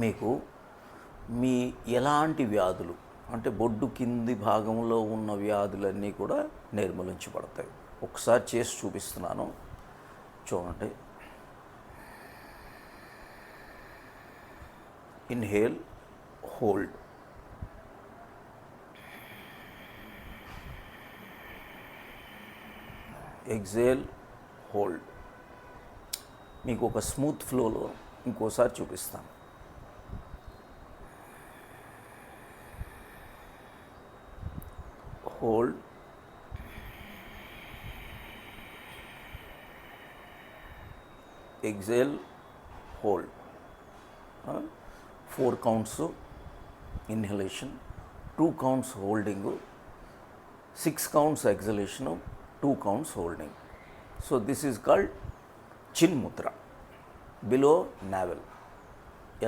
మీకు మీ ఎలాంటి వ్యాధులు అంటే బొడ్డు కింది భాగంలో ఉన్న వ్యాధులన్నీ కూడా నిర్మూలించబడతాయి. ఒకసారి చేసి చూపిస్తున్నాను, చూడండి. Inhale, hold, exhale, hold. మీకు ఒక స్మూత్ ఫ్లోలో ఇంకోసారి చూపిస్తాను. Hold, exhale, hold. 4 counts inhalation, 2 counts holding, 6 counts exhalation, 2 counts holding. So this is called chin mudra, below navel.